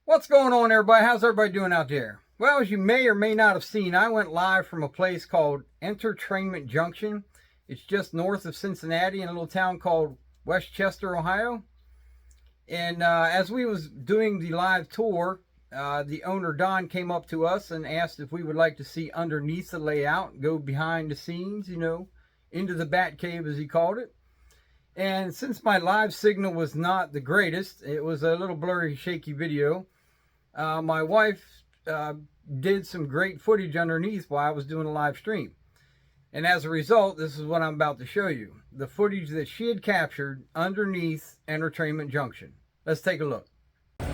What's going on, everybody? How's everybody doing out there? Well, as you may or may not have seen, I went live from a place called EnterTRAINment Junction. It's just north of Cincinnati in a little town called Westchester, Ohio. And as we was doing the live tour, the owner, Don, came up to us and asked if we would like to see underneath the layout, go behind the scenes, into the bat cave, as he called it. And since my live signal was not the greatest, it was a little blurry, shaky video. My wife did some great footage underneath while I was doing a live stream. And as a result, this is what I'm about to show you. The footage that she had captured underneath EnterTRAINment Junction. Let's take a look. We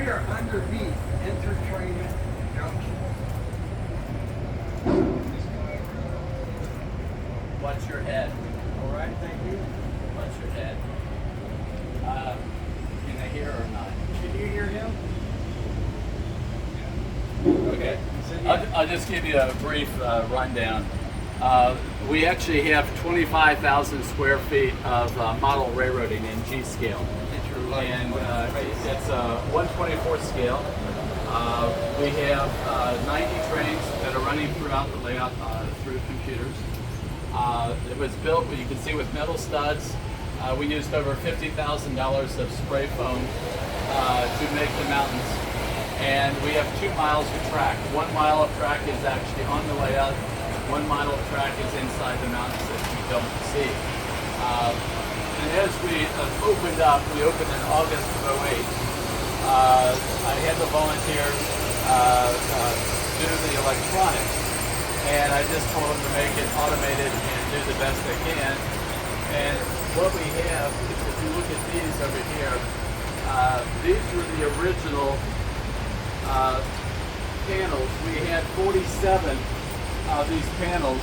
are underneath EnterTRAINment Junction. Watch your head. All right, thank you. Watch your head. Can they hear or not? Can you hear him? Okay. I'll just give you a brief rundown. We actually have 25,000 square feet of model railroading in G scale. And it's a 1/24 scale. We have 90 trains that are running throughout the layout through computers. It was built, you can see, with metal studs. We used over $50,000 of spray foam to make the mountains. And we have 2 miles of track. 1 mile of track is actually on the layout. 1 mile of track is inside the mountains that you don't see. And as we opened up, we opened in August of '08. I had the volunteers do the electronics. And I just told them to make it automated and do the best they can. And what we have, if you look at these over here, these were the original panels. We had 47 of these panels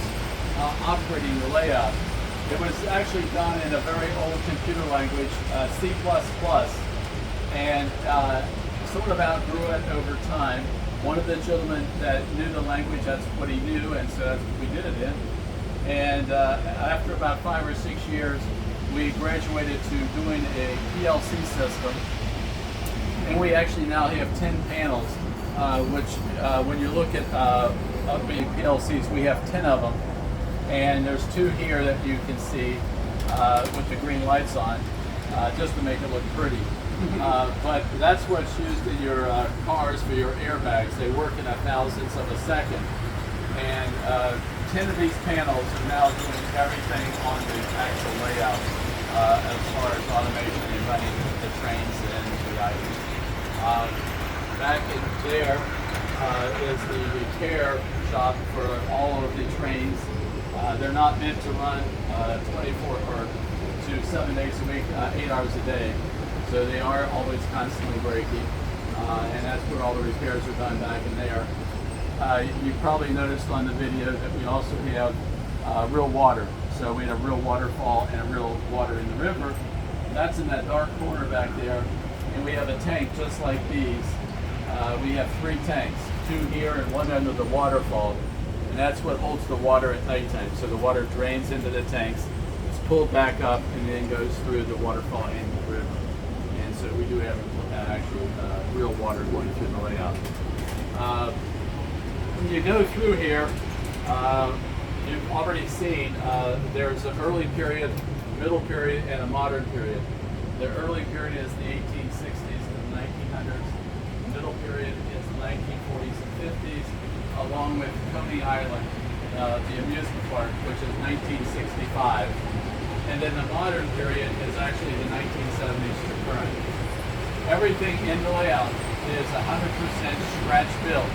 operating the layout. It was actually done in a very old computer language, C++, and sort of outgrew it over time. One of the gentlemen that knew the language, that's what he knew, and so that's what we did it in. And after about 5 or 6 years, we graduated to doing a PLC system. And we actually now have 10 panels, which when you look at upbeat PLCs, we have 10 of them. And there's 2 here that you can see with the green lights on, just to make it look pretty. But that's what's used in your cars for your airbags. They work in 1,000ths of a second. And 10 of these panels are now doing everything on the actual layout as far as automation and running the trains and the items. Back in there is the repair shop for all of the trains. They're not meant to run 24 or to 7 days a week, 8 hours a day. So they are always constantly breaking, and that's where all the repairs are done back in there. You probably noticed on the video that we also have real water. So we have a real waterfall and a real water in the river. That's in that dark corner back there. And we have a tank just like these. We have 3 tanks, 2 here and 1 under the waterfall. And that's what holds the water at nighttime. So the water drains into the tanks, it's pulled back up, and then goes through the waterfall into the river. So we do have actual real water going through the layout. When you go through here, you've already seen there's an early period, middle period, and a modern period. The early period is the 1860s to the 1900s. The middle period is the 1940s and 50s, along with Coney Island, the amusement park, which is 1965. And then the modern period is actually the 1970s to current. Everything in the layout is 100% scratch built.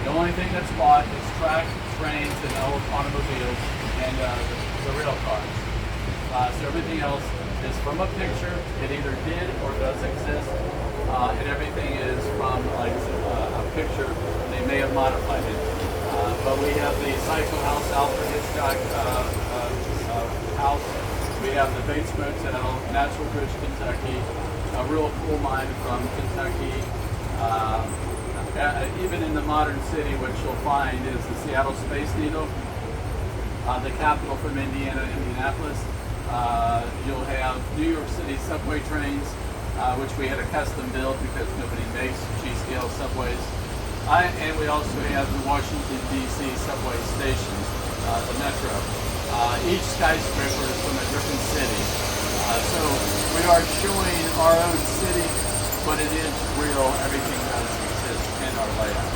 The only thing that's bought is track, trains, and old automobiles, and the rail cars. So everything else is from a picture. It either did or does exist, and everything is from like a picture. They may have modified it. But we have the Psycho House, Alfred Hitchcock house. We have the Bates Motel, Natural Bridge, Kentucky, a real coal mine from Kentucky. Even in the modern city, what you'll find is the Seattle Space Needle, the capital from Indiana, Indianapolis, you'll have New York City subway trains, which we had a custom build because nobody makes G-scale subways. And we also have the Washington, D.C. subway stations, the metro. Each skyscraper is from a different city. So we are showing our own city, but it is real. Everything does exist in our layout.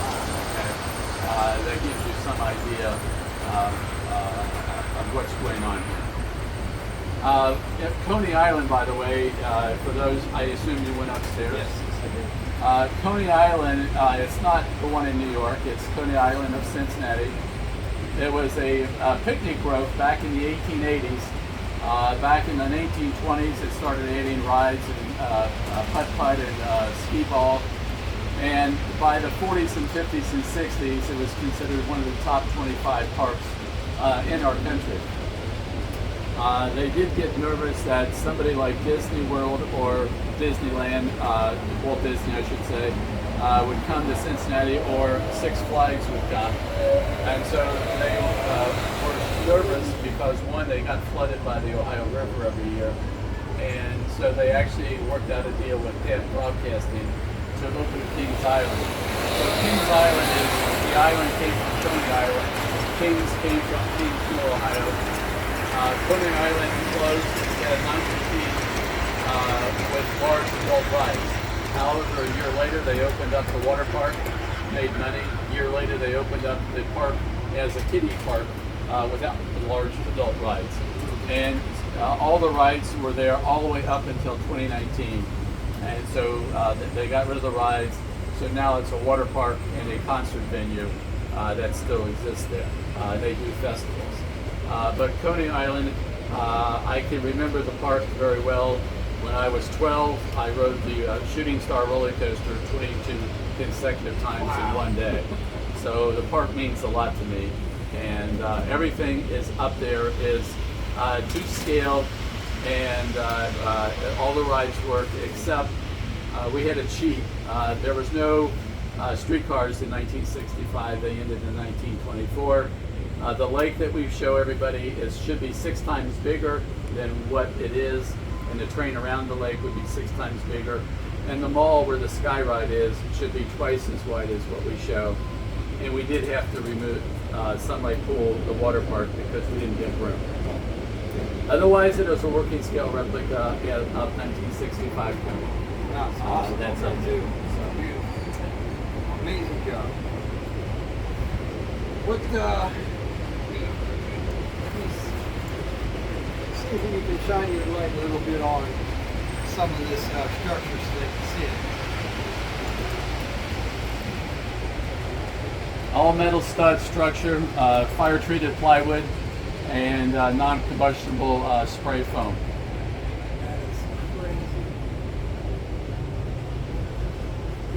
Okay? That gives you some idea of what's going on here. Coney Island, by the way, for those, I assume you went upstairs. Yes, I did. Coney Island, it's not the one in New York, it's Coney Island of Cincinnati. It was a picnic grove back in the 1880s. Back in the 1920s, it started adding rides and putt-putt and skee ball. And by the 40s and 50s and 60s, it was considered one of the top 25 parks in our country. They did get nervous that somebody like Disney World or Disneyland, Walt Disney I should say, would come to Cincinnati, or Six Flags would come. And so they were nervous because, one, they got flooded by the Ohio River every year. And so they actually worked out a deal with Penn Broadcasting to open Kings Island. So Kings Island is, the island came from Coney Island. Kings came from Kingsville, Ohio. Coney Island closed at 19 with large adult rides. However, a year later they opened up the water park, made money. A year later they opened up the park as a kiddie park without the large adult rides. And all the rides were there all the way up until 2019. And so they got rid of the rides. So now it's a water park and a concert venue that still exists there. They do festivals. But Coney Island, I can remember the park very well. When I was 12, I rode the Shooting Star roller coaster 22 consecutive times in one day. So the park means a lot to me. And everything is up there is to scale, and all the rides work, except we had a cheat. There was no streetcars in 1965. They ended in 1924. The lake that we show everybody should be 6 times bigger than what it is, and the train around the lake would be 6 times bigger. And the mall where the sky ride is should be twice as wide as what we show. And we did have to remove Sunlight Pool, the water park, because we didn't get room. Otherwise, it was a working scale replica of 1965 Coney. That's awesome. That's up too. So beautiful. Amazing job. What, let me see if you can shine your light a little bit on some of this structure so they can see it. All metal stud structure, fire treated plywood, and non-combustible spray foam. That is crazy.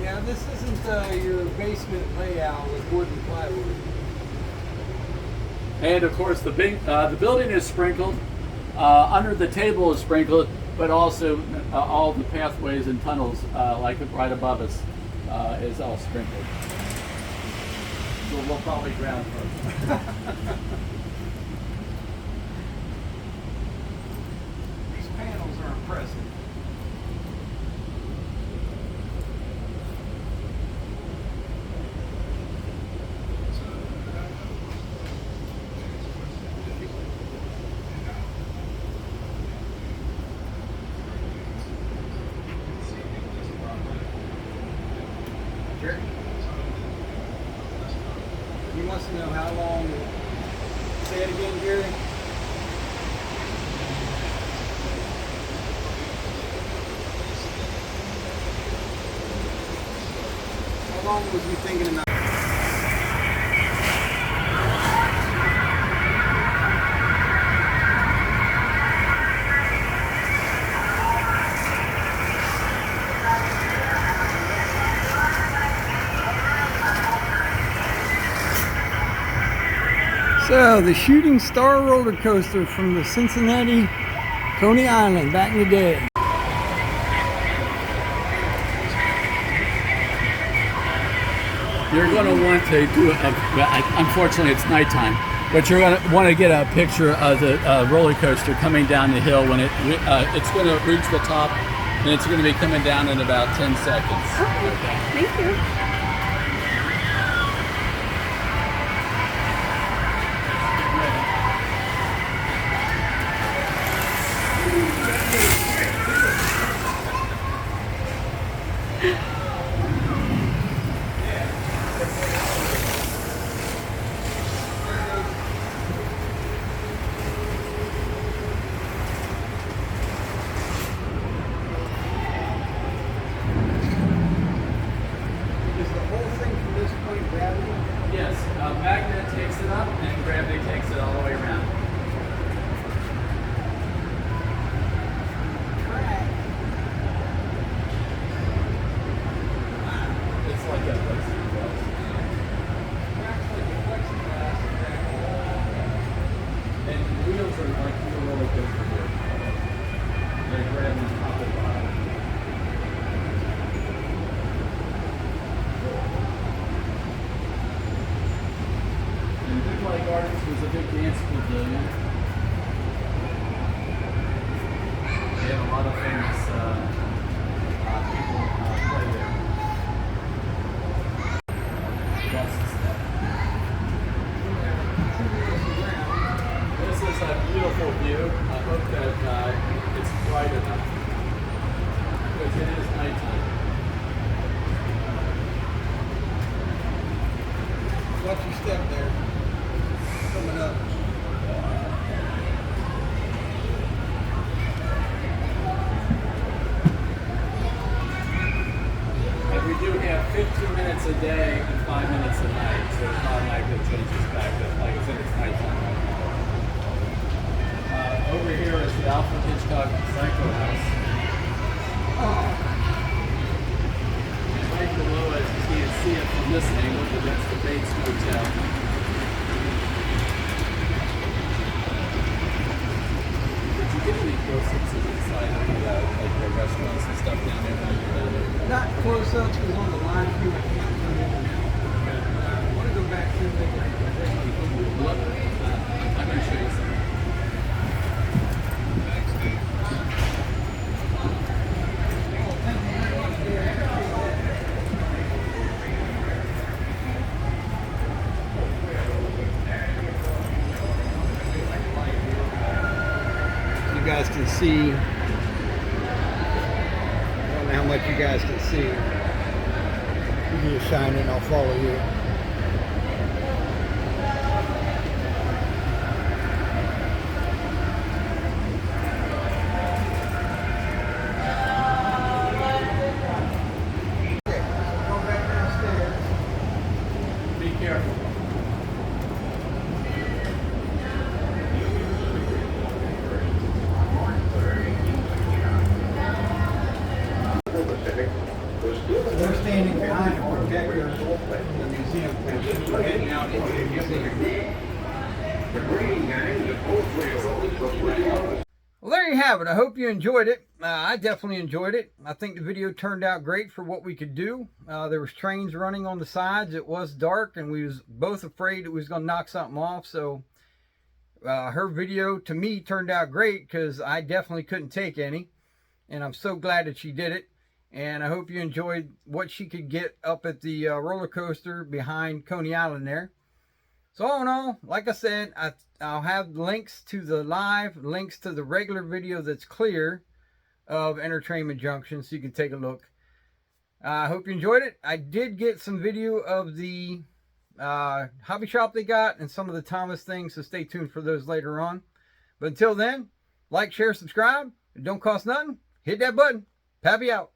Yeah, this isn't your basement layout with wood and plywood. And of course, the building is sprinkled. Under the table is sprinkled, but also all the pathways and tunnels, like right above us, is all sprinkled. So we'll probably ground first. These panels are impressive. Jerry? He wants to know how long. Say it again, Jerry. How long was you thinking about? So, the Shooting Star roller coaster from the Cincinnati Coney Island back in the day. You're going to want to do unfortunately it's nighttime. But you're going to want to get a picture of the roller coaster coming down the hill when it's going to reach the top, and it's going to be coming down in about 10 seconds. Okay, thank you. Yes, magnet takes it up and gravity takes it all the way around. It's like a plexiglass. And the wheels are like the roller coaster here. They're gravity top and bottom. Gardens was a big dance pavilion. They have a lot of famous people play there. This is a beautiful view. I hope that it's bright enough because it is nighttime. Watch your step there. Coming up. And we do have 15 minutes a day and 5 minutes a night, so it's not like it changes back. But like I said, it's nighttime right now. Over here is the Alfred Hitchcock Psycho House. And right below it, you can't see it from this angle, but that's the Bates Motel. Get any close-ups inside of the restaurants and stuff down there while you're down there? Not close-ups because on the live stream I can't come in and out. I want to go back to the I'm going to show you something. You guys can see. I don't know how much you guys can see. You just shine in, I'll follow you. Go back downstairs. Be careful. We're standing behind a projector in the museum. We're heading out into the museum. Well, there you have it. I hope you enjoyed it. I definitely enjoyed it. I think the video turned out great for what we could do. There was trains running on the sides. It was dark, and we was both afraid it was going to knock something off. So her video, to me, turned out great because I definitely couldn't take any. And I'm so glad that she did it. And I hope you enjoyed what she could get up at the roller coaster behind Coney Island there. So all in all, like I said, I'll have links to the live, links to the regular video that's clear of EnterTRAINment Junction, so you can take a look. I hope you enjoyed it. I did get some video of the hobby shop they got and some of the Thomas things, so stay tuned for those later on. But until then, like, share, subscribe. It don't cost nothing. Hit that button. Pappy out.